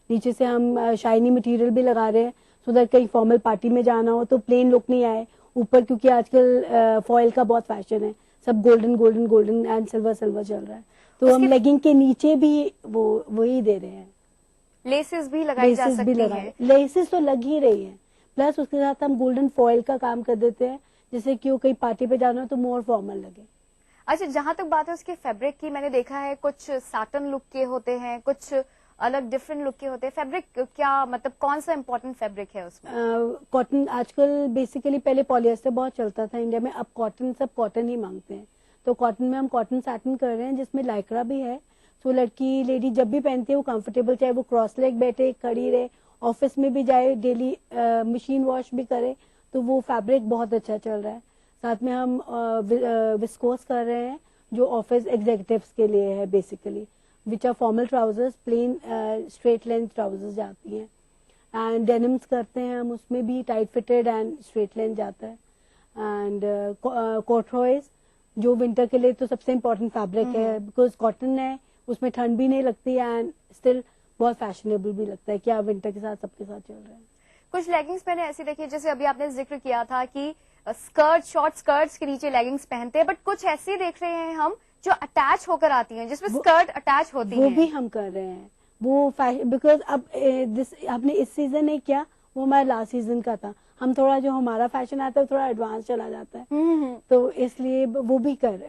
नीचे से हम शाइनी मटेरियल भी लगा रहे हैं सो दैट कहीं फॉर्मल पार्टी में जाना हो तो प्लेन लुक नहीं आए। ऊपर क्योंकि आजकल फॉइल का बहुत फैशन है, सब golden golden golden and silver silver चल रहा है, तो हम लेगिंग के नीचे भी वही दे रहे हैं। लेसेस भी लगाई जा सकती है। लेसेस तो लग ही रही है, प्लस उसके साथ हम गोल्डन फॉइल का काम कर देते हैं जिससे कि वो कहीं पार्टी पे जाना हो तो मोर फॉर्मल लगे। अच्छा, जहां तक बात है उसके फैब्रिक की, मैंने देखा है कुछ साटन लुक के होते हैं, कुछ अलग डिफरेंट लुक के होते हैं। फैब्रिक क्या मतलब कौन सा इंपॉर्टेंट फैब्रिक है उसमें? कॉटन आजकल बेसिकली, पहले पॉलिएस्टर बहुत चलता था इंडिया में, अब कॉटन, सब कॉटन ही मांगते हैं। तो कॉटन में हम कॉटन सैटिन कर रहे हैं जिसमें लाइक्रा भी है, तो लड़की लेडी जब भी पहनती है वो कंफर्टेबल, चाहे वो क्रॉस लेग बैठे, खड़ी रहे, ऑफिस में भी जाए, डेली मशीन वॉश भी करे, तो वो फैब्रिक बहुत अच्छा चल रहा है। साथ में हम विस्कोस कर रहे हैं जो ऑफिस एग्जीक्यूटिव्स के लिए है basically, which are formal trousers, plain straight length trousers जाती हैं। एंड डेनिम्स करते हैं हम, उसमें भी tight fitted and straight length जाता है। एंड कॉर्ड्रॉयज जो विंटर के लिए तो सबसे इम्पोर्टेंट फैब्रिक है, बिकॉज कॉटन है, उसमें ठंड भी नहीं लगती एंड स्टिल बहुत फैशनेबल भी लगता है कि आप विंटर के साथ सबके साथ चल रहे हैं। कुछ लेगिंग्स मैंने ऐसी देखी, जैसे अभी आपने जिक्र किया था कि स्कर्ट, शॉर्ट स्कर्ट्स के नीचे लेगिंग्स पहनते हैं, बट कुछ ऐसी देख रहे हैं हम जो अटैच होकर आती हैं, जिसमें स्कर्ट अटैच होती है। वो भी हम कर रहे हैं, वो बिकॉज अब आपने इस सीजन नहीं किया, वो हमारा लास्ट सीजन का था। हम थोड़ा, जो हमारा फैशन आता है वो थोड़ा एडवांस चला जाता है, तो इसलिए वो भी कर रहे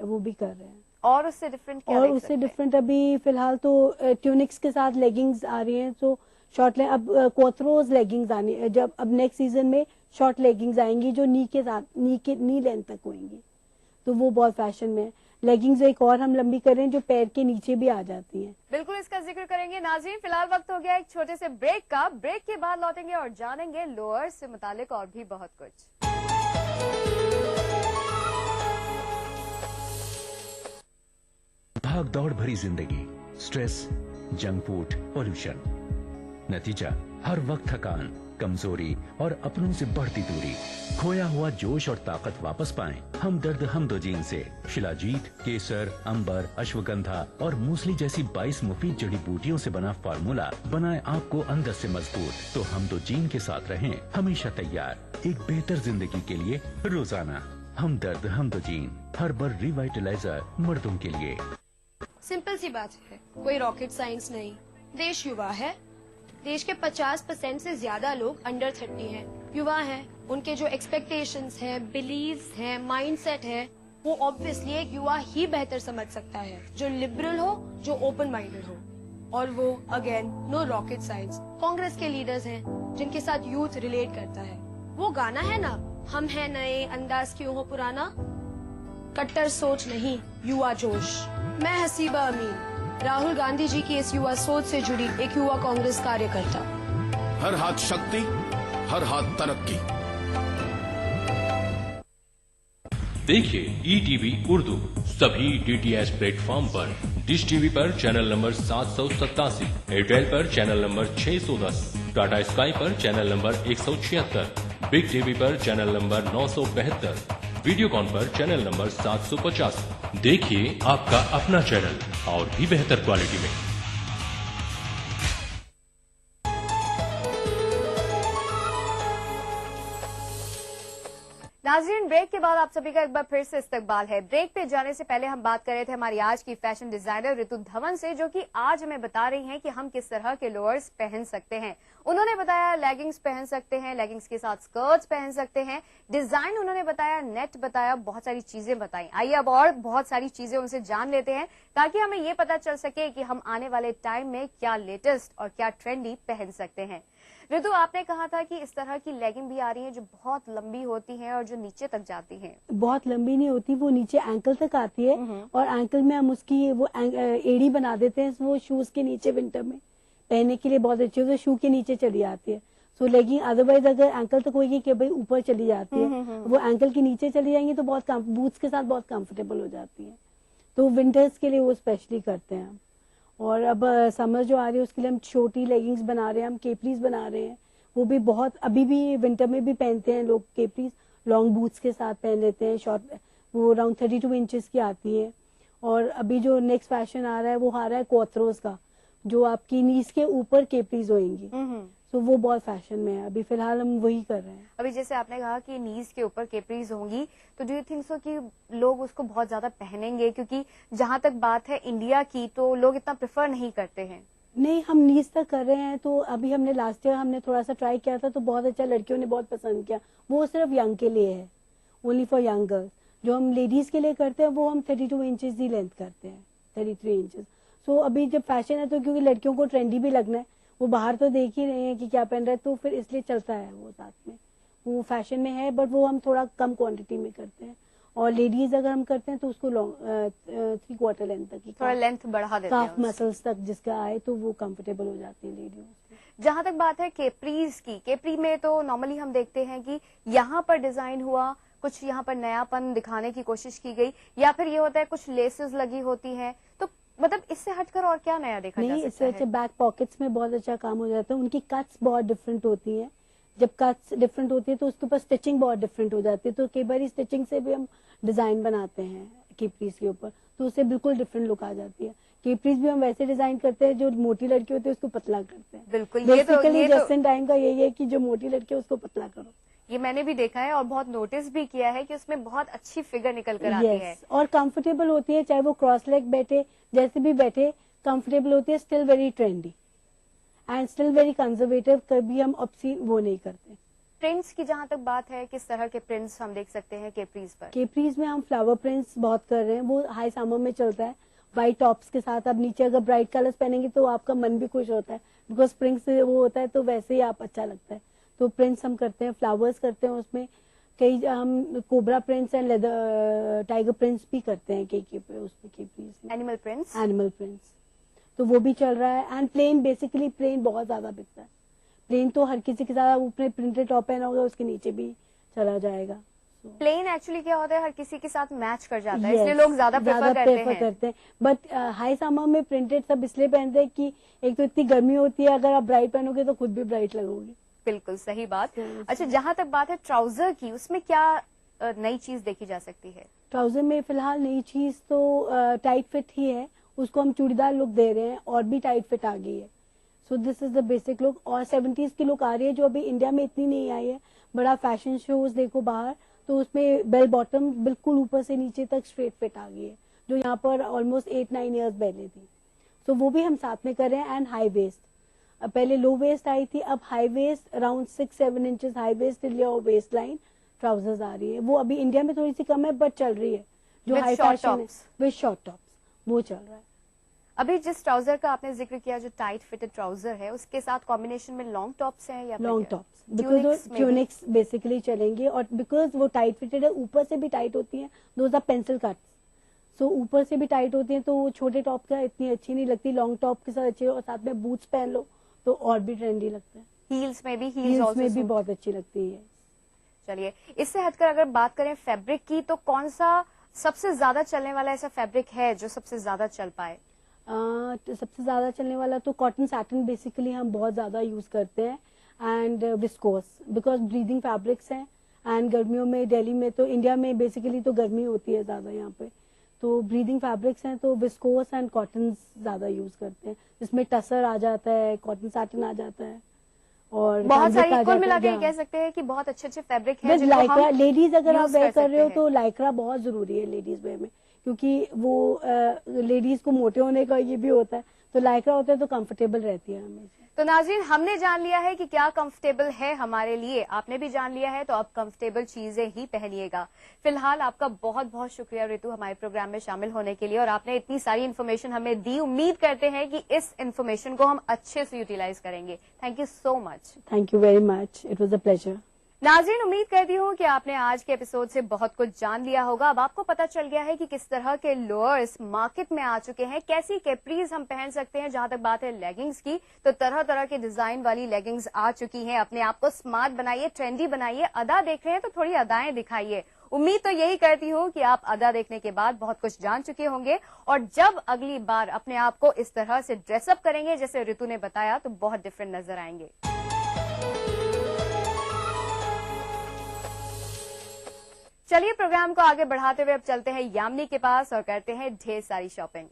हैं। और उससे डिफरेंट क्या? और उससे डिफरेंट अभी फिलहाल तो ट्यूनिक्स के साथ लेगिंग्स आ रही हैं, तो शॉर्ट अब कोथरोज लेगिंग्स आनी है, जब अब नेक्स्ट सीजन में शॉर्ट लेगिंग्स आएंगी जो नी के साथ, नी लेंथ तक होंगी, तो वो बहुत फैशन में है। लेगिंग्स एक और हम लंबी कर रहे हैं जो पैर के नीचे भी आ जाती हैं। बिल्कुल इसका जिक्र करेंगे नाज़रीन। फिलहाल वक्त हो गया एक छोटे से ब्रेक का। ब्रेक के बाद लौटेंगे और जानेंगे लोअर्स से मुतालिक और भी बहुत कुछ। भाग दौड़ भरी जिंदगी, स्ट्रेस, जंक फूड, पोल्यूशन, नतीजा हर वक्त थकान, कमजोरी और अपनों से बढ़ती दूरी। खोया हुआ जोश और ताकत वापस पाएं। हमदर्द हमदोजीन से शिलाजीत, केसर, अंबर, अश्वगंधा और मूसली जैसी 22 मुफीद जड़ी बूटियों से बना फार्मूला बनाए आपको अंदर से मजबूत। तो हमदोजीन के साथ रहें हमेशा तैयार, एक बेहतर जिंदगी के लिए रोजाना। हमदर्द हमदोजीन, हर्बल रिवाइटलाइजर मर्दों के लिए। सिंपल सी बात है, कोई रॉकेट साइंस नहीं। देश युवा है, देश के 50% से ज्यादा लोग अंडर 30 हैं। युवा हैं, उनके जो एक्सपेक्टेशंस हैं, बिलीव्स हैं, माइंडसेट है, वो ऑब्वियसली एक युवा ही बेहतर समझ सकता है, जो लिबरल हो, जो ओपन माइंडेड हो। और वो again no rocket science. Congress के लीडर्स हैं जिनके साथ यूथ रिलेट करता है। वो गाना है ना, हम हैं नए, अंदाज क्यों हो पुराना। कट्टर सोच नहीं, युवा जोश। मैं हसीबा अमीन, राहुल गांधी जी की इस युवा सोच से जुड़ी एक युवा कांग्रेस कार्यकर्ता। हर हाथ शक्ति, हर हाथ तरक्की। देखिए ETV उर्दू सभी DTH प्लेटफॉर्म पर। डिश टीवी पर चैनल नंबर 787, एयरटेल पर चैनल नंबर 610, टाटा स्काई पर चैनल नंबर 176, बिग टीवी पर चैनल नंबर 972, वीडियोकॉन पर चैनल नंबर 750। देखिए आपका अपना चैनल और भी बेहतर क्वालिटी में। नाज़रीन, ब्रेक के बाद आप सभी का एक बार फिर से इस्तकबाल है। ब्रेक पे जाने से पहले हम बात कर रहे थे हमारी आज की फैशन डिजाइनर ऋतु धवन से, जो कि आज हमें बता रही हैं कि हम किस तरह के लोअर्स पहन सकते हैं। उन्होंने बताया लेगिंग्स पहन सकते हैं, लेगिंग्स के साथ स्कर्ट्स पहन सकते हैं, डिजाइन उन्होंने बताया, नेट बताया, बहुत सारी चीजें बताई। आइए अब और बहुत सारी चीजें उनसे जान लेते हैं ताकि हमें ये पता चल सके कि हम आने वाले टाइम में क्या लेटेस्ट और क्या ट्रेंडी पहन सकते हैं। ऋतु, आपने कहा था कि इस तरह की लेगिंग भी आ रही है जो बहुत लंबी होती है और जो नीचे तक जाती है। बहुत लंबी नहीं होती, वो नीचे एंकल तक आती है और एंकल में हम उसकी वो एड़ी बना देते हैं, वो शूज के नीचे विंटर में पहनने के लिए बहुत अच्छी होती है, शू के नीचे चली आती है। सो लेगिंग अदरवाइज अगर एंकल तक होगी कि भाई ऊपर चली जाती है, वो एंकल के नीचे चली जाएंगी तो बहुत बूट्स के साथ बहुत कंफर्टेबल हो जाती है। तो विंटर्स के लिए वो स्पेशली करते हैं हम। और अब समर जो आ रही है उसके लिए हम छोटी लेगिंग्स बना रहे हैं, हम केपरीज बना रहे हैं, वो भी बहुत, अभी भी विंटर में भी पहनते हैं लोग केपरीज, लॉन्ग बूट्स के साथ पहन लेते हैं, शॉर्ट, वो अराउंड 32 इंचेस की आती है। और अभी जो नेक्स्ट फैशन आ रहा है वो आ रहा है कोथरोज का, जो आपकी नीज के ऊपर केपरीज होंगी, तो वो बहुत फैशन में है अभी फिलहाल, हम वही कर रहे हैं। अभी जैसे आपने कहा कि नीज के ऊपर केपरीज होंगी, तो डू यू थिंक सो कि लोग उसको बहुत ज्यादा पहनेंगे? क्योंकि जहां तक बात है इंडिया की, तो लोग इतना प्रेफर नहीं करते हैं। नहीं, हम नीज तक कर रहे हैं। तो अभी हमने लास्ट ईयर हमने थोड़ा सा ट्राई किया था, तो बहुत अच्छा, लड़कियों ने बहुत पसंद किया। वो सिर्फ यंग के लिए है, ओनली फॉर यंग गर्ल्स। जो हम लेडीज के लिए करते हैं वो हम 32 इंचेस ही लेंथ करते हैं, 33 इंचेस। सो अभी जब फैशन है, तो क्योंकि लड़कियों को ट्रेंडी भी लगना है, वो बाहर तो देख ही रहे हैं कि क्या पहन रहे हैं, तो फिर इसलिए चलता है वो साथ में, वो फैशन में है, बट वो हम थोड़ा कम क्वांटिटी में करते हैं। और लेडीज अगर हम करते हैं तो उसको लॉन्ग 3/4 लेंथ तक ही, थोड़ा लेंथ बढ़ा देते काफ हैं मसल्स तक जिसका आए, तो वो कंफर्टेबल हो जाती है लेडीज। जहां तक बात है केपरीज की, केपरी में तो नॉर्मली हम देखते हैं कि यहाँ पर डिजाइन हुआ, कुछ यहाँ पर नयापन दिखाने की कोशिश की गई, या फिर ये होता है कुछ लेसेस लगी होती हैं, तो मतलब इससे हटकर और क्या नया देखा जा नहीं, सकता इससे है? अच्छा बैक पॉकेट्स में बहुत अच्छा काम हो जाता है। उनकी कट्स बहुत डिफरेंट होती हैं। जब कट्स डिफरेंट होती है तो उसके ऊपर स्टिचिंग बहुत डिफरेंट हो जाती है। तो कई बार स्टिचिंग से भी हम डिजाइन बनाते हैं केपरीज के ऊपर, तो उससे बिल्कुल डिफरेंट लुक आ जाती है। केपरीज भी हम वैसे डिजाइन करते हैं, जो मोटी लड़की होती है उसको पतला करते हैं। बिल्कुल, बेसिकली जस्ट टाइम का यही है कि जो मोटी लड़की है उसको पतला करो। ये मैंने भी देखा है और बहुत नोटिस भी किया है कि उसमें बहुत अच्छी फिगर निकल कर आती है। और कंफर्टेबल होती है, चाहे वो क्रॉस लेग बैठे, जैसे भी बैठे कंफर्टेबल होती है। Still very trendy and still very conservative. कभी हम ऑब्सीन वो नहीं करते। प्रिंट्स की जहां तक बात है, किस तरह के प्रिंट्स हम देख सकते हैं केपरीज पर? केपरीज में हम फ्लावर प्रिंट्स बहुत कर रहे हैं, वो हाई समर में चलता है। व्हाइट टॉप्स के साथ आप नीचे अगर ब्राइट कलर्स पहनेंगे तो आपका मन भी खुश होता है, बिकॉज स्प्रिंग से वो होता है, तो वैसे ही आप अच्छा लगता है। तो प्रिंट्स हम करते हैं, फ्लावर्स करते हैं, उसमें कई हम cobra prints and leather tiger prints भी करते हैं उसमें capris. Animal prints, animal prints तो वो भी चल रहा है। एंड प्लेन, बेसिकली प्लेन बहुत ज्यादा बिकता है। प्लेन तो हर किसी के साथ, ऊपर प्रिंटेड टॉप पहना होगा उसके नीचे भी चला जाएगा। प्लेन एक्चुअली क्या होता है, हर किसी के साथ मैच कर जाता है, इसलिए लोग ज्यादा प्रेफर करते हैं। बट हाई समर में प्रिंटेड सब इसलिए पहनते हैं कि एक तो इतनी गर्मी होती है, अगर आप ब्राइट पहनोगे तो खुद भी ब्राइट लगोगे। बिल्कुल सही बात। अच्छा, जहां तक बात है ट्राउजर की, उसमें क्या नई चीज देखी जा सकती है? ट्राउजर में फिलहाल नई चीज तो टाइट फिट ही है, उसको हम चूड़ीदार लुक दे रहे हैं और भी टाइट फिट आ गई है। So this is the basic look. और 70s की लुक आ रही है, जो अभी इंडिया में इतनी नहीं आई है। बड़ा फैशन शोज देखो बाहर, तो उसमें बेल बॉटम बिल्कुल ऊपर से नीचे तक स्ट्रेट फिट आ गई है, जो यहाँ पर ऑलमोस्ट 8-9 ईयर्स पहले थी। तो वो भी हम साथ में कर रहे हैं। एंड हाई वेस्ट, पहले लो वेस्ट आई थी, अब high waist around 6-7 inches high waist till your waist line trousers आ रही है। वो अभी इंडिया में थोड़ी सी कम है, बट चल रही है। जो हाई फैशन है विद शॉर्ट टॉप्स, वो चल रहा है। अभी जिस ट्राउजर का आपने जिक्र किया, जो टाइट फिटेड ट्राउजर है, उसके साथ कॉम्बिनेशन में लॉन्ग टॉप्स हैं या लॉन्ग टॉप्स, बिकॉज वो ट्यूनिक्स बेसिकली चलेंगे। और बिकॉज वो टाइट फिटेड है, ऊपर से भी टाइट होती है, दोज आर पेंसिल कट्स। सो ऊपर से भी टाइट होती है, तो वो छोटे टॉप का इतनी अच्छी नहीं लगती, लॉन्ग टॉप के साथ अच्छी। और साथ में बूट्स पहन लो तो और भी ट्रेंडी लगता है। हील्स में भी, हील्स में भी बहुत अच्छी लगती है। चलिए, इससे हटकर अगर बात करें फैब्रिक की, तो कौन सा सबसे ज्यादा चलने वाला ऐसा फैब्रिक है जो सबसे ज्यादा चल पाए? तो सबसे ज्यादा चलने वाला तो कॉटन सैटिन बेसिकली हम बहुत ज्यादा यूज करते हैं। And viscose, because breathing fabrics हैं। एंड गर्मियों में दिल्ली में, तो इंडिया में बेसिकली तो गर्मी होती है ज्यादा यहाँ पे, तो ब्रीदिंग फैब्रिक्स हैं, तो विस्कोस एंड कॉटन ज्यादा यूज करते हैं, जिसमें टसर आ जाता है, कॉटन सैटिन आ जाता है, और बहुत सारी, कुल मिला के कह सकते हैं कि बहुत अच्छे अच्छे फैब्रिक हैं। लाइक्रा, लेडीज अगर आप वेयर कर रहे हो तो लाइक्रा बहुत जरूरी है लेडीज वेयर में, क्योंकि वो लेडीज को मोटे होने का ये भी होता है, तो लाइक्रा होता है तो कंफर्टेबल रहती है हमेशा। तो नाज़रीन, हमने जान लिया है कि क्या कंफर्टेबल है हमारे लिए, आपने भी जान लिया है, तो अब कंफर्टेबल चीजें ही पहनिएगा। फिलहाल आपका बहुत बहुत शुक्रिया ऋतु, हमारे प्रोग्राम में शामिल होने के लिए, और आपने इतनी सारी इन्फॉर्मेशन हमें दी। उम्मीद करते हैं कि इस इन्फॉर्मेशन को हम अच्छे से यूटिलाइज करेंगे। Thank you so much. Thank you very much, it was a pleasure. नाज़रीन, उम्मीद करती हूँ कि आपने आज के एपिसोड से बहुत कुछ जान लिया होगा। अब आपको पता चल गया है कि किस तरह के लोअर्स मार्केट में आ चुके हैं, कैसी कैप्रीज हम पहन सकते हैं। जहां तक बात है लेगिंग्स की, तो तरह तरह के डिजाइन वाली लेगिंग्स आ चुकी हैं। अपने आप को स्मार्ट बनाइए, ट्रेंडी बनाइए। अदा देख रहे हैं तो थोड़ी अदाएं दिखाइए। उम्मीद तो यही करती हूँ कि आप अदा देखने के बाद बहुत कुछ जान चुके होंगे, और जब अगली बार अपने आप को इस तरह से ड्रेसअप करेंगे जैसे ऋतु ने बताया, तो बहुत डिफरेंट नजर आएंगे। चलिए, प्रोग्राम को आगे बढ़ाते हुए अब चलते हैं यामिनी के पास और करते हैं ढेर सारी शॉपिंग।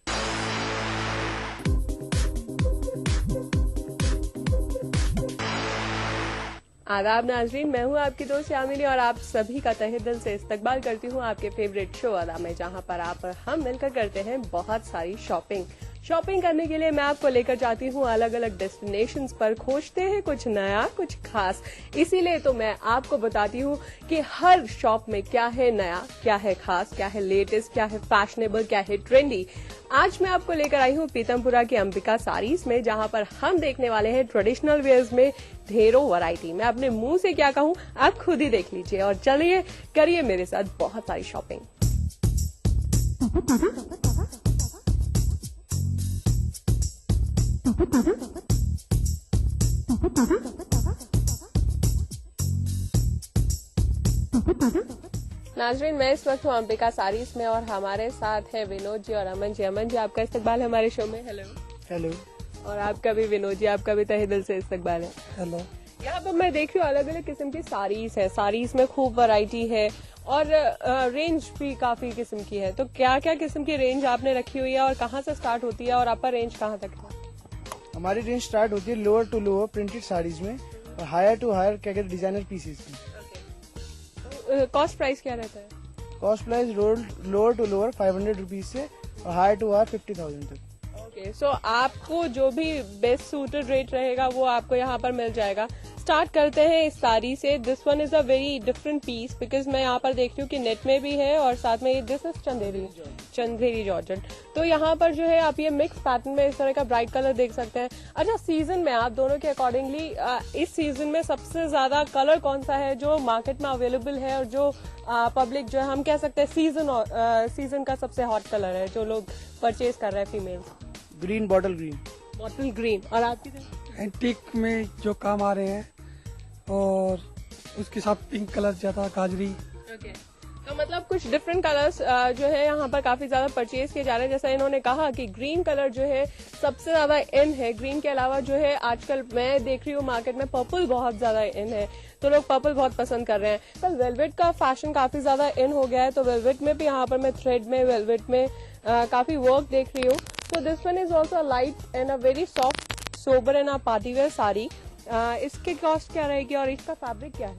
आदाब नाजरीन, मैं हूं आपकी दोस्त यामिनी और आप सभी का तहे दिल से इस्तकबाल करती हूं आपके फेवरेट शो अदा में, जहां पर आप और हम मिलकर करते हैं बहुत सारी शॉपिंग करने के लिए मैं आपको लेकर जाती हूं अलग अलग डेस्टिनेशंस पर, खोजते हैं कुछ नया कुछ खास। इसीलिए तो मैं आपको बताती हूं कि हर शॉप में क्या है नया, क्या है खास, क्या है लेटेस्ट, क्या है फैशनेबल, क्या है ट्रेंडी। आज मैं आपको लेकर आई हूं पीतमपुरा की अंबिका साड़ीज में, जहां पर हम देखने वाले हैं ट्रेडिशनल वेयर्स में ढेरों वैरायटी। मैं अपने मुंह से क्या कहूं, आप खुद ही देख लीजिए और चलिए करिए मेरे साथ बहुत सारी शॉपिंग। नाजरीन, मैं इस वक्त हूँ अंबिका साड़ीज में और हमारे साथ है विनोद जी और अमन जी। अमन जी, आपका इस्तकबाल है हमारे शो में। हेलो। हेलो। और आपका भी विनोद जी, आपका भी तहे दिल से इस्तकबाल है। हेलो। यहाँ पर मैं देख रही हूँ अलग अलग किस्म की साड़ीज है, साड़ीज में खूब वैरायटी है और रेंज भी काफी किस्म की है। तो क्या क्या किस्म की रेंज आपने रखी हुई है और कहाँ से स्टार्ट होती है और आपका रेंज कहाँ तक है? हमारी रेंज स्टार्ट होती है lower to lower printed saris में और हायर टू हायर क्या कहते डिजाइनर पीसेस में। कॉस्ट प्राइस क्या रहता है? Cost price lower to lower 500 rupees से और हायर टू हायर 50,000 तक। ओके, सो आपको जो भी बेस्ट सूटेड रेट रहेगा वो आपको यहाँ पर मिल जाएगा। स्टार्ट करते हैं इस साड़ी से। This one is a very different piece because मैं यहाँ पर देख रही हूँ कि नेट में भी है और साथ में दिस इज चंदेरी जॉर्जेट। तो यहाँ पर जो है आप ये मिक्स पैटर्न में इस तरह का ब्राइट कलर देख सकते हैं। अच्छा, सीजन में आप दोनों के अकॉर्डिंगली इस सीजन में सबसे ज्यादा कलर कौन सा है जो मार्केट में अवेलेबल है और जो पब्लिक जो है हम कह सकते हैं सीजन का सबसे हॉट कलर है जो लोग परचेज कर रहे हैं फीमेल? Green, bottle green. और आपकी? एंटीक में जो काम आ रहे हैं और उसके साथ पिंक कलर ज्यादा, गाजरी। ओके, तो मतलब कुछ डिफरेंट कलर्स जो है यहाँ पर काफी ज्यादा परचेज किए जा रहे हैं। जैसा इन्होंने कहा कि ग्रीन कलर जो है सबसे ज्यादा इन है। ग्रीन के अलावा जो है आजकल मैं देख रही हूँ मार्केट में पर्पल बहुत ज्यादा इन है, तो लोग पर्पल बहुत पसंद कर रहे हैं। कल वेलवेट का फैशन काफी ज्यादा इन हो गया है, तो वेलवेट में भी यहाँ पर मैं थ्रेड में वेलवेट में काफी वर्क देख रही हूँ। So this one is also light and a very soft, sober and a party wear sari. इसकी कॉस्ट क्या रहेगी और इसका फैब्रिक क्या है?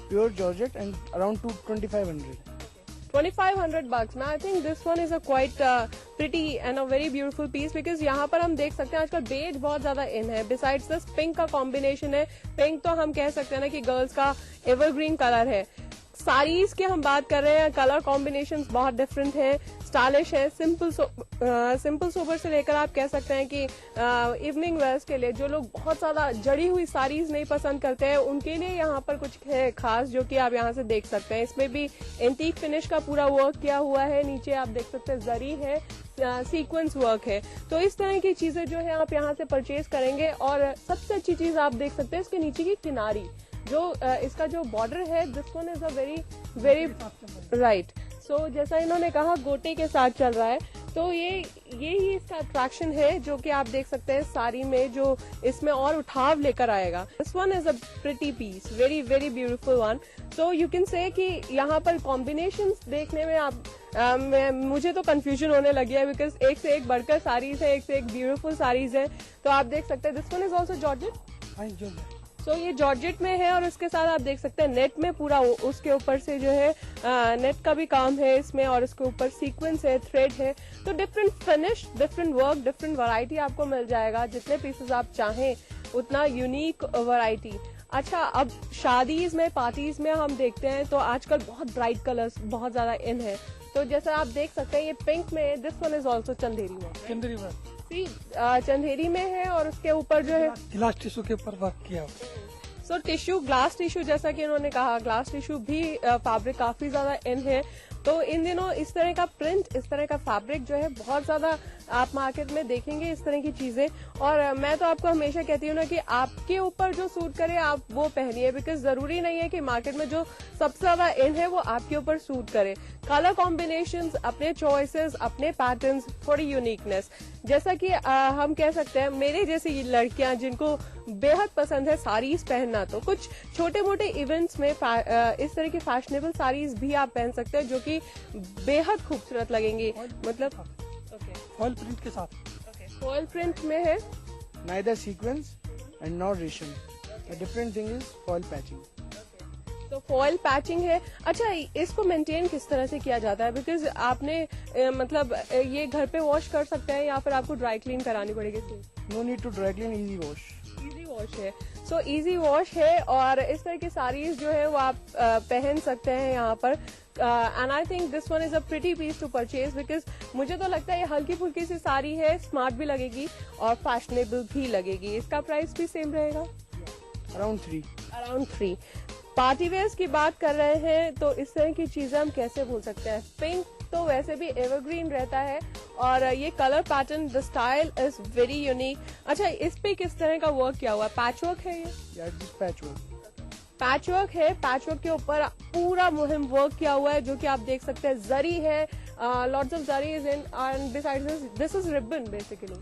Pure georgette and around 2500। 2500 bucks। I think this one is a quite pretty and a very beautiful piece because यहाँ पर हम देख सकते हैं आजकल बेज बहुत ज्यादा इन है। Besides this पिंक का कॉम्बिनेशन है। पिंक तो हम कह सकते हैं ना कि गर्ल्स का एवरग्रीन कलर है। साड़ीज की हम बात कर रहे हैं, कलर कॉम्बिनेशंस बहुत डिफरेंट है, स्टाइलिश है। सिंपल सोबर से लेकर आप कह सकते हैं कि इवनिंग वेयर्स के लिए जो लोग बहुत ज्यादा जड़ी हुई साड़ीज नहीं पसंद करते हैं उनके लिए यहाँ पर कुछ है खास जो कि आप यहाँ से देख सकते हैं। इसमें भी एंटीक फिनिश का पूरा वर्क किया हुआ है। नीचे आप देख सकते हैं जरी है, सीक्वेंस वर्क है। तो इस तरह की चीजें जो है आप यहाँ से परचेज करेंगे। और सबसे अच्छी चीज आप देख सकते हैं इसके नीचे की किनारी, जो इसका जो बॉर्डर है, this one is a very right. So जैसा इन्होंने कहा गोटे के साथ चल रहा है, तो ये ही इसका अट्रैक्शन है जो कि आप देख सकते हैं साड़ी में, जो इसमें और उठाव लेकर आएगा। This one is a pretty piece, very very beautiful one. So you can say कि यहाँ पर कॉम्बिनेशंस देखने में आप मुझे तो कंफ्यूजन होने लगी है बिकॉज एक से एक बढ़कर साड़ीज है, एक से एक ब्यूटीफुल साड़ीज है। तो आप देख सकते हैं this one is also georgette. So ये जॉर्जेट में है और उसके साथ आप देख सकते हैं नेट में पूरा उसके ऊपर से जो है नेट का भी काम है इसमें और उसके ऊपर सीक्वेंस है, थ्रेड है। तो different finish, different work, different variety आपको मिल जाएगा। जितने पीसेस आप चाहें उतना यूनिक वैरायटी। अच्छा, अब शादीज में, पार्टीज में हम देखते हैं तो आजकल बहुत ब्राइट कलर्स बहुत ज्यादा इन है। तो जैसा आप देख सकते हैं ये पिंक में, this one is also Chanderi में। चंदेरी में है और उसके ऊपर जो है ग्लास टिश्यू के ऊपर वर्क किया। सो टिश्यू, ग्लास टिश्यू, जैसा कि इन्होंने कहा ग्लास टिश्यू भी फैब्रिक काफी ज्यादा इन है। तो इन दिनों इस तरह का प्रिंट, इस तरह का फैब्रिक जो है बहुत ज्यादा आप मार्केट में देखेंगे, इस तरह की चीजें। और मैं तो आपको हमेशा कहती हूँ ना कि आपके ऊपर जो सूट करे आप वो पहनिए, बिकॉज जरूरी नहीं है कि मार्केट में जो सबसे ज्यादा इन है वो आपके ऊपर सूट करे। कलर कॉम्बिनेशंस, अपने चॉइसेस, अपने पैटर्न्स, थोड़ी यूनिकनेस। जैसा कि हम कह सकते हैं मेरे जैसी लड़कियां जिनको बेहद पसंद है साड़ीज पहनना, तो कुछ छोटे मोटे इवेंट्स में इस तरह की फैशनेबल साड़ीज भी आप पहन सकते हैं जो कि बेहद खूबसूरत लगेंगी। मतलब फॉयल प्रिंट के साथ। फॉयल प्रिंट में है, नाइदर सीक्वेंस एंड नॉट रेशम। Different thing is foil patching. तो फॉइल पैचिंग है। अच्छा, इसको मेंटेन किस तरह से किया जाता है? बिकॉज आपने मतलब ये घर पे वॉश कर सकते हैं या फिर आपको ड्राई क्लीन करानी पड़ेगी? No need to dry clean, easy wash. Easy wash है। सो इजी वॉश है और इस तरह की साड़ीज जो है वो आप पहन सकते हैं यहाँ पर। And I think this one is a pretty piece to purchase because मुझे तो लगता है ये हल्की फुल्की सी साड़ी है, स्मार्ट भी लगेगी और फैशनेबल भी लगेगी। इसका प्राइस भी सेम रहेगा, अराउंड 3। पार्टी वेयर्स की बात कर रहे हैं तो इस तरह की चीजें हम कैसे भूल सकते हैं? पिंक तो वैसे भी एवरग्रीन रहता है और ये colour pattern, the style is very unique. अच्छा, इस पे किस तरह का वर्क किया हुआ है? पैच वर्क है ये? पैच वर्क है। पैच वर्क के ऊपर पूरा मुहिम वर्क किया हुआ है जो कि आप देख सकते हैं। जरी है, lots of zari is in and besides this is ribbon basically.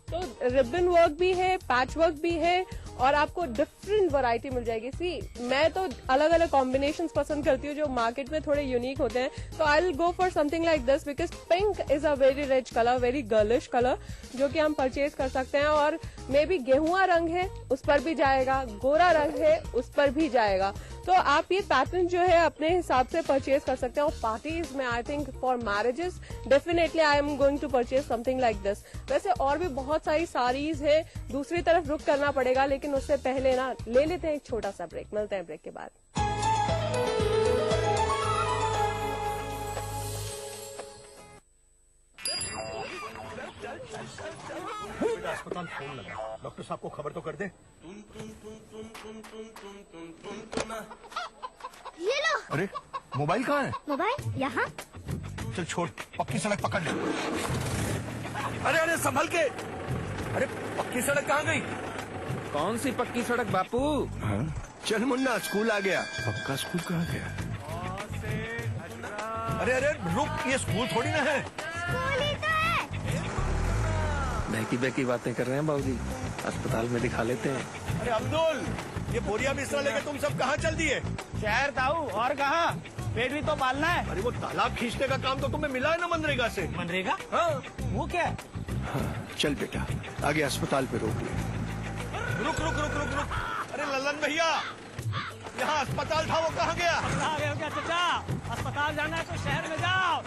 तो रिबन वर्क भी है, पैच वर्क भी है और आपको डिफरेंट वैरायटी मिल जाएगी। सी, मैं तो अलग अलग कॉम्बिनेशंस पसंद करती हूँ जो मार्केट में थोड़े यूनिक होते हैं। तो I will go for something like this because pink is a very rich colour, very girlish colour जो कि हम परचेज कर सकते हैं। और मे बी गेहुआ रंग है उस पर भी जाएगा, गोरा रंग है उस पर भी जाएगा। तो आप ये पैटर्न जो है अपने हिसाब से परचेज कर सकते हैं। और पार्टीज में I think for marriages definitely I am going to purchase something like this. वैसे और भी बहुत सारी साड़ीज है, दूसरी तरफ रुक करना पड़ेगा लेकिन उससे पहले ना ले लेते हैं एक छोटा सा ब्रेक। मिलते हैं ब्रेक के बाद। अस्पताल फोन लगा, डॉक्टर साहब को खबर तो कर दे। ये लो। अरे मोबाइल कहाँ है? मोबाइल यहाँ। चल छोड़, पक्की सड़क पकड़ ले। अरे अरे संभल के। अरे पक्की सड़क कहाँ गई? कौन सी पक्की सड़क बापू? हाँ? चल मुन्ना, स्कूल आ गया। पक्का स्कूल कहाँ गया? अरे अरे रुक, ये स्कूल थोड़ी ना है। स्कूल ही तो है। बहकी बहकी बातें कर रहे हैं बाबूजी, अस्पताल में दिखा लेते हैं। अरे अब्दुल, ये बोरिया बिस्तर लेके तुम सब कहाँ चल दिए? शहर ताऊ, और कहाँ? पेट भी तो पालना है। अरे वो तालाब खींचने का काम तो तुम्हें मिला है ना मनरेगा से। मनरेगा? हाँ। वो क्या है? हाँ, चल बेटा, आगे अस्पताल पे रोक ले। रुक रुक रुक रुक रुक। अरे ललन भैया, यहाँ अस्पताल था, वो कहाँ गया? आ गए हो क्या चाचा? अस्पताल जाना है तो शहर में जाओ।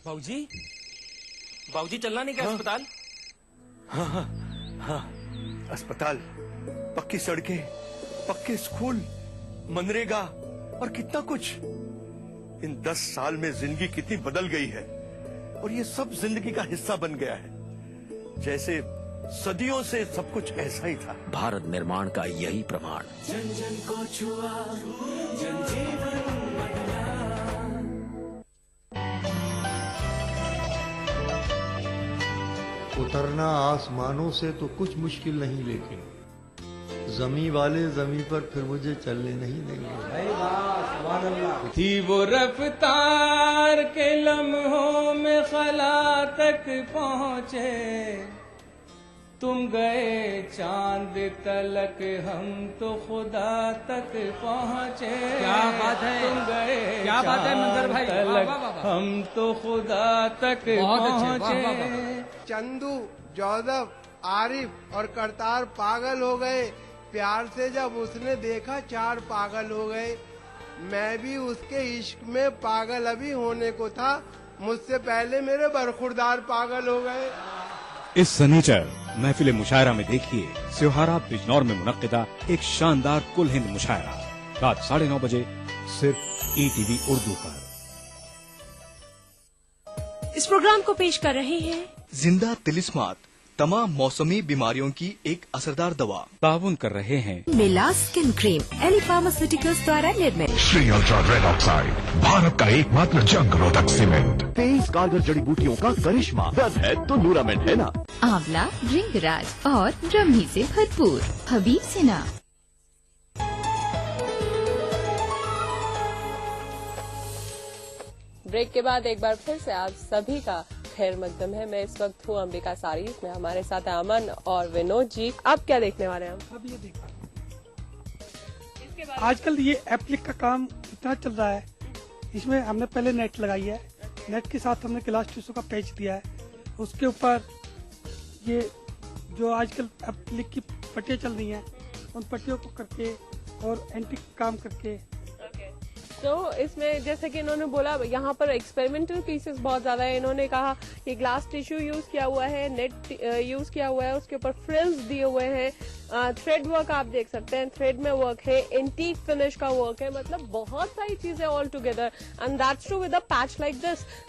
बाबूजी, बाबूजी चलना नहीं क्या अस्पताल? हाँ हाँ हाँ, अस्पताल, पक्की सड़कें, पक्के स्कूल, मनरेगा और कितना कुछ। इन 10 साल में जिंदगी कितनी बदल गई है और ये सब जिंदगी का हिस्सा बन गया है, जैसे सदियों से सब कुछ ऐसा ही था। भारत निर्माण का यही प्रमाण। जन जन को छुआ, जन जीवन बदला। उतरना आसमानों से तो कुछ मुश्किल नहीं, लेकिन जमी वाले जमी पर फिर मुझे चलने नहीं देंगे। थी वो रफ्तार के लम्हों में खला तक पहुँचे, तुम गए चांद तलक, हम तो खुदा तक पहुँचे। क्या बात है, तुम गए क्या बात है मंजर भाई, तलक, हम तो खुदा तक पहुँचे। चंदू, जोधव, आरिफ और करतार पागल हो गए प्यार से, जब उसने देखा 4 पागल हो गए। मैं भी उसके इश्क में पागल अभी होने को था, मुझसे पहले मेरे बरखुरदार पागल हो गए। इस सनीचर महफिल मुशायरा में देखिए स्योहारा बिजनौर में मुनक्किदा एक शानदार कुल हिंद मुशायरा, रात 9:30 बजे सिर्फ ETV उर्दू पर। इस प्रोग्राम को पेश कर रहे हैं जिंदा तिलिस्मात, तमाम मौसमी बीमारियों की एक असरदार दवा। ताउन कर रहे हैं मिला स्किन क्रीम, एली फार्मास्यूटिकल्स द्वारा निर्मित। Shri ultra red oxide, Bharat का एकमात्र जंग रोधक सीमेंट। 23 कारगर जड़ी बूटियों का करिश्मा, दर्द है तो लूरामेंट है ना। आंवला, भृंगराज और ब्रह्मी से भरपूर हबीब सिन्हा। ब्रेक के बाद एक बार फिर से आप सभी का खैर मकदम है। मैं इस वक्त हूँ अंबिका सारीज में, हमारे साथ है अमन और विनोद जी। अब क्या देखने वाले हैं हम? अब ये देखो, आजकल ये एप्लिक का काम इतना चल रहा है, इसमें हमने पहले नेट लगाई है, नेट के साथ हमने ग्लास टिश्यू का पैच दिया है, उसके ऊपर ये जो आजकल एप्लिक की पट्टियाँ चल रही हैं, उन पट्टियों को करके और एंटीक काम करके। तो इसमें जैसे कि इन्होंने बोला यहाँ पर एक्सपेरिमेंटल पीसेस बहुत ज्यादा है। इन्होंने कहा कि ग्लास टिश्यू यूज किया हुआ है, नेट यूज किया हुआ है, उसके ऊपर फ्रिल्स दिए हुए हैं, थ्रेड वर्क आप देख सकते हैं, थ्रेड में वर्क है, एंटीक फिनिश का वर्क है, मतलब बहुत सारी चीजें all together and that's true with a patch like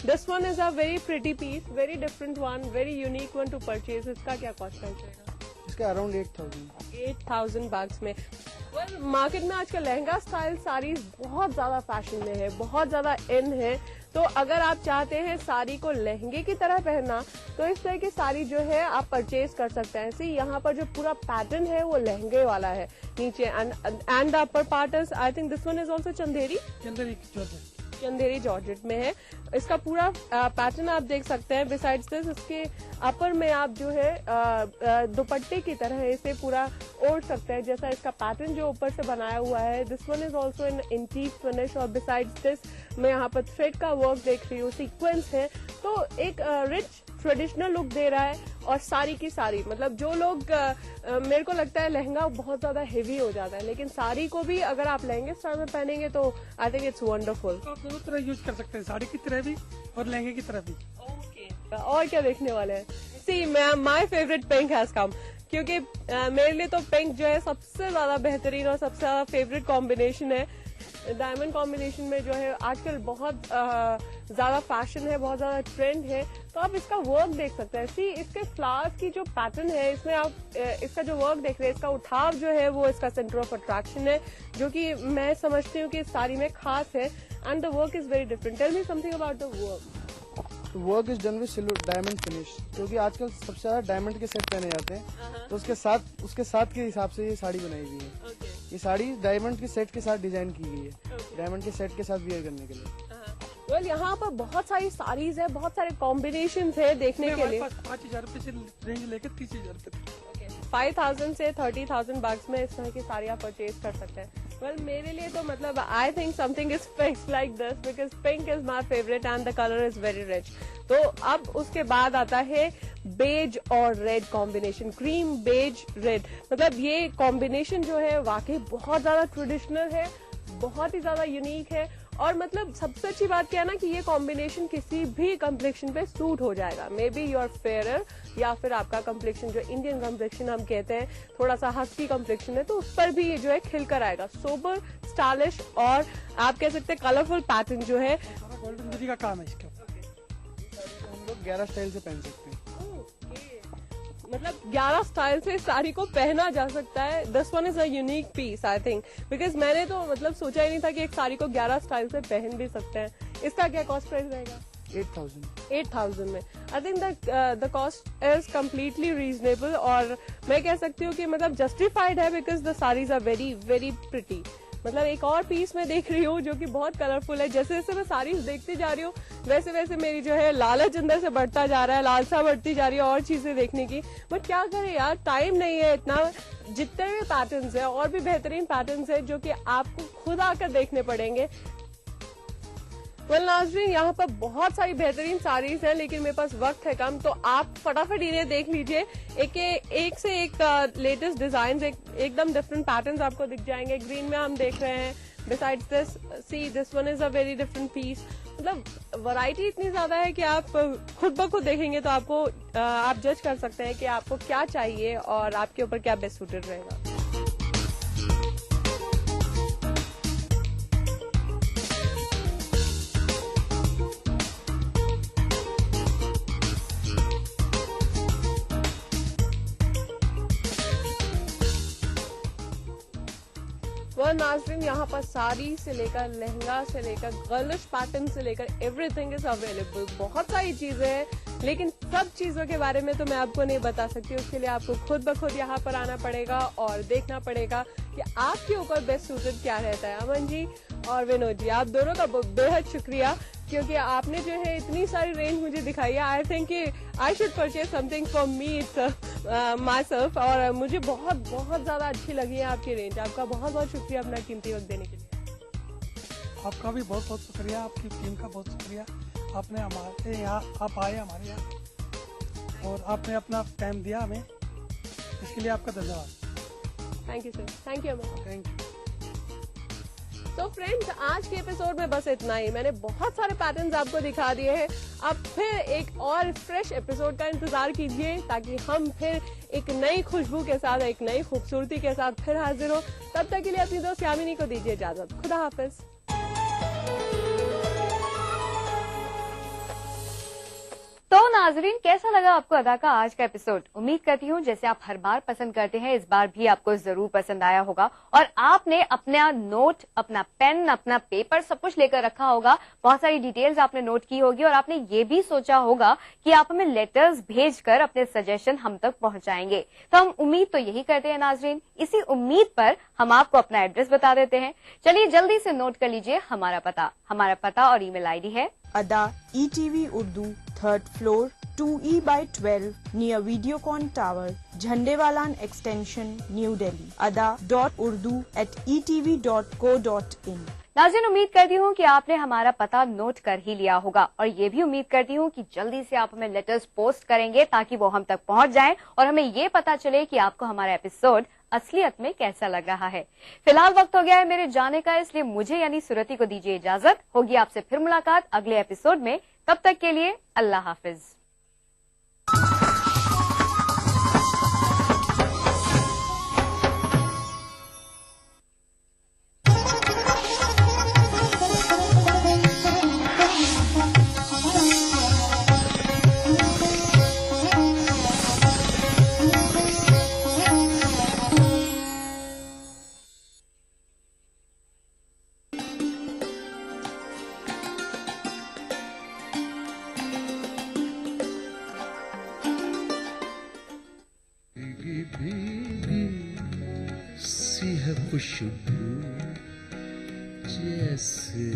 this one is a very pretty piece, very different one, very unique one to purchase. इसका क्या कॉस्ट रहेगा? इसका अराउंड 8,000 bucks में। मार्केट में आजकल लहंगा स्टाइल साड़ीज बहुत ज्यादा फैशन में है, बहुत ज्यादा इन है। तो अगर आप चाहते हैं साड़ी को लहंगे की तरह पहनना, तो इस तरह की साड़ी जो है आप परचेज कर सकते हैं। सी यहाँ पर जो पूरा पैटर्न है वो लहंगे वाला है नीचे, and the upper part is, I think this one is also Chanderi georgette में है। इसका पूरा पैटर्न आप देख सकते हैं। बिसाइड्स दिस इसके अपर में आप जो है दुपट्टे की तरह इसे पूरा ओढ़ सकते हैं, जैसा इसका पैटर्न जो ऊपर से बनाया हुआ है। This one is also in antique finish, और बिसाइड्स दिस मैं यहाँ पर थ्रेड का वर्क देख रही हूँ, सीक्वेंस है, तो एक रिच ट्रेडिशनल लुक दे रहा है। और साड़ी की साड़ी, मतलब जो लोग मेरे को लगता है लहंगा बहुत ज्यादा हेवी हो जाता है, लेकिन साड़ी को भी अगर आप लहंगे स्टाइल में पहनेंगे तो आई थिंक इट्स वंडरफुल। आप दोनों तरह यूज कर सकते हैं, साड़ी की तरह भी और लहंगे की तरह भी। और क्या देखने वाले हैं? See my favourite pink has come, क्योंकि मेरे लिए तो पिंक जो है सबसे ज्यादा बेहतरीन और सबसे ज्यादा फेवरेट कॉम्बिनेशन है। डायमंड कॉम्बिनेशन में जो है आजकल बहुत ज्यादा फैशन है, बहुत ज्यादा ट्रेंड है। तो आप इसका वर्क देख सकते हैं। सी इसके फ्लावर्स की जो पैटर्न है, इसमें आप इसका जो वर्क देख रहे हैं, इसका उठाव जो है वो इसका सेंटर ऑफ अट्रैक्शन है, जो कि मैं समझती हूँ कि इस साड़ी में खास है। And the work is very different. Tell me something about the work. Work is done with silver diamond finish, क्योंकि आजकल सबसे ज्यादा डायमंड के सेट पहने जाते हैं, तो उसके साथ के हिसाब से ये साड़ी बनाई हुई है। ये साड़ी डायमंड के सेट के साथ डिजाइन की गई है, डायमंड के सेट के साथ वियर करने के लिए। वेल यहाँ पर बहुत सारी साड़ीज है, बहुत सारे कॉम्बिनेशन है देखने के लिए। 5,000 रुपए से रेंज लेकर 30,000 रुपए तक। 5,000 से 30,000 bucks में इस तरह की साड़ी आप परचेज कर सकते हैं। वेल मेरे लिए तो मतलब I think something is fixed like this, because pink is my favourite and the colour is very rich. तो अब उसके बाद आता है बेज और red combination, cream beige red. मतलब ये कॉम्बिनेशन जो है वाकई बहुत ज्यादा ट्रेडिशनल है, बहुत ही ज्यादा यूनिक है। और मतलब सबसे अच्छी बात क्या है ना कि ये कॉम्बिनेशन किसी भी कम्प्लेक्शन पे सूट हो जाएगा। मे बी योर फेयर, या फिर आपका कम्प्लेक्शन जो इंडियन कम्प्लेक्शन हम कहते हैं, थोड़ा सा हस्की कम्प्लेक्शन है, तो उस पर भी ये जो है खिल कर आएगा। सोबर, स्टाइलिश और आप कह सकते हैं कलरफुल पैटर्न जो है। गोल्डन जरी का काम है इसके ऊपर। हम लोग 11 स्टाइल से पहन सकते हैं। मतलब 11 स्टाइल से साड़ी को पहना जा सकता है। This one is a unique piece I think, because मैंने तो मतलब सोचा ही नहीं था कि एक साड़ी को 11 स्टाइल से पहन भी सकते हैं। इसका क्या कॉस्ट प्राइस रहेगा? 8,000 में। I think the cost is completely reasonable, और मैं कह सकती हूँ कि मतलब जस्टिफाइड है, because the saris are very very pretty. मतलब एक और पीस मैं देख रही हूँ जो कि बहुत कलरफुल है। जैसे जैसे मैं साड़ीज देखती जा रही हूँ, वैसे वैसे मेरी जो है लालच अंदर से बढ़ता जा रहा है, लालसा बढ़ती जा रही है और चीजें देखने की। बट क्या करें यार, टाइम नहीं है इतना। जितने भी पैटर्न्स है और भी बेहतरीन पैटर्न्स है जो कि आपको खुद आकर देखने पड़ेंगे। वेल नाज़रीन, यहाँ पर बहुत सारी बेहतरीन साड़ीज हैं, लेकिन मेरे पास वक्त है कम, तो आप फटाफट इन्हें देख लीजिए। एक से एक लेटेस्ट डिजाइन, एकदम डिफरेंट पैटर्न्स आपको दिख जाएंगे। ग्रीन में हम देख रहे हैं। Besides this, see this one is a very different piece. मतलब वैरायटी इतनी ज्यादा है कि आप खुद ब खुद देखेंगे तो आपको आप जज कर सकते हैं कि आपको क्या चाहिए और आपके ऊपर क्या बेस्ट सूटेड रहेगा। नाज़रीन, यहाँ पर साड़ी से लेकर लहंगा से लेकर गर्लिश पैटर्न से लेकर एवरीथिंग इज अवेलेबल। बहुत सारी चीजें हैं, लेकिन सब चीजों के बारे में तो मैं आपको नहीं बता सकती। उसके लिए आपको खुद ब खुद यहाँ पर आना पड़ेगा और देखना पड़ेगा कि आपके ऊपर बेस्ट सूटेड क्या रहता है। अमन जी और विनोद जी, आप दोनों का बेहद शुक्रिया, क्योंकि आपने जो है इतनी सारी रेंज मुझे दिखाई है। I think I should purchase something for me my self, और मुझे बहुत बहुत ज्यादा अच्छी लगी है आपकी रेंज। आपका बहुत बहुत शुक्रिया अपना कीमती वक्त देने के लिए। आपका भी बहुत बहुत शुक्रिया, आपकी टीम का बहुत शुक्रिया। आपने हमारे यहाँ, आप आए हमारे यहाँ और आपने अपना टाइम दिया हमें। इसके लिए आपका धन्यवाद। Thank you sir, thank you Aman. Thank you. तो फ्रेंड्स, आज के एपिसोड में बस इतना ही। मैंने बहुत सारे पैटर्न्स आपको दिखा दिए हैं। अब फिर एक और फ्रेश एपिसोड का इंतजार कीजिए, ताकि हम फिर एक नई खुशबू के साथ, एक नई खूबसूरती के साथ फिर हाजिर हो। तब तक के लिए अपनी दोस्त यामिनी को दीजिए इजाजत। खुदा हाफिज। तो नाजरीन, कैसा लगा आपको अदा का आज का एपिसोड? उम्मीद करती हूँ जैसे आप हर बार पसंद करते हैं, इस बार भी आपको जरूर पसंद आया होगा और आपने अपना नोट, अपना पेन, अपना पेपर सब कुछ लेकर रखा होगा। बहुत सारी डिटेल्स आपने नोट की होगी और आपने ये भी सोचा होगा कि आप हमें लेटर्स भेजकर अपने सजेशन हम तक पहुंचाएंगे। तो हम उम्मीद तो यही करते हैं नाजरीन। इसी उम्मीद पर हम आपको अपना एड्रेस बता देते हैं। चलिए जल्दी से नोट कर लीजिए हमारा पता। हमारा पता और ईमेल आईडी है अदा ETV Urdu, 3rd floor, 2E/12, near Videocon Tower, Jhandewalan Extension, New Delhi. ada.urdu@etv.co.in। नाज़रीन, उम्मीद करती हूँ कि आपने हमारा पता नोट कर ही लिया होगा और ये भी उम्मीद करती हूँ कि जल्दी से आप हमें लेटर्स पोस्ट करेंगे ताकि वो हम तक पहुँच जाएं और हमें ये पता चले कि आपको हमारा एपिसोड असलियत में कैसा लग रहा है। फिलहाल वक्त हो गया है मेरे जाने का, इसलिए मुझे यानी सुरती को दीजिए इजाजत। होगी आपसे फिर मुलाकात अगले एपिसोड में। तब तक के लिए अल्लाह हाफिज। खुशबू जैसे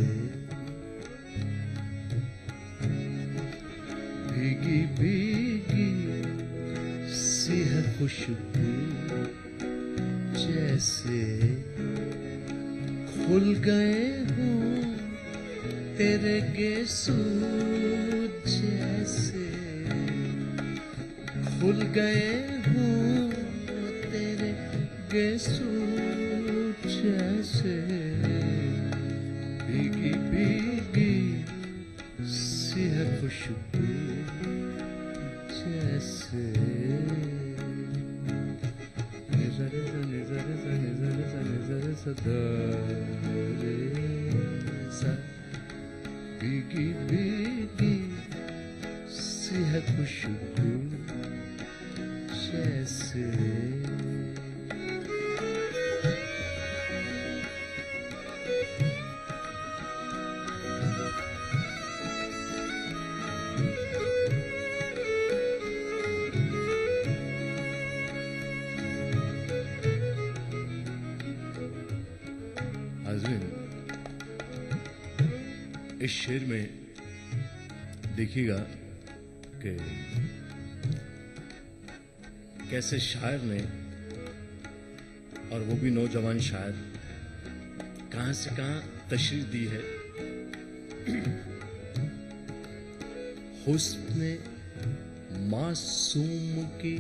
भीगी भीगी सी है खुशबू जैसे खुल गए हूँ तेरे गेसू जैसे खुल गए हूँ तेरे गेसू जैसे भीगी भीगी सी है खुशबू जैसे निजर निजर निजर निजर सदरे सा भीगी भीगी सी है खुशबू जैसे इस शेर में देखिएगा कि कैसे शायर ने, और वो भी नौजवान शायर, कहां से कहां तशरीह दी है। हुस्न मासूम की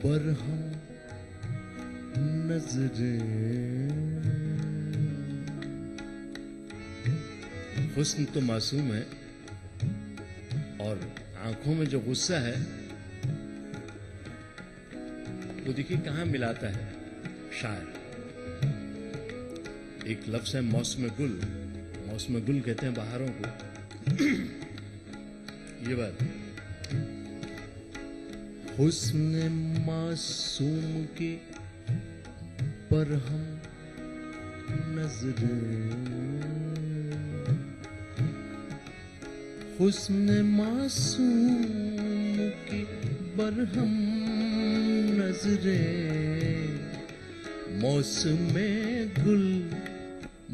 बरहम नजरें, हुस्न तो मासूम है और आंखों में जो गुस्सा है वो देखिए कहां मिलाता है शायर। एक लफ्ज है मौसम गुल, मौसम गुल कहते हैं बहारों को। ये बात हुस्न मासूम की पर हम नजरें, हुस्न मासूम की बरहम नजरें, मौसम गुल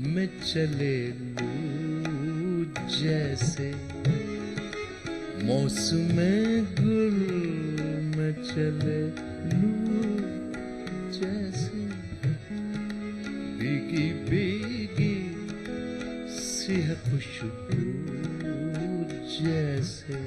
में चले लू जैसे, मौसम गुल में चले लू जैसे, भीगी भीगी सी है खुशबू जैसे।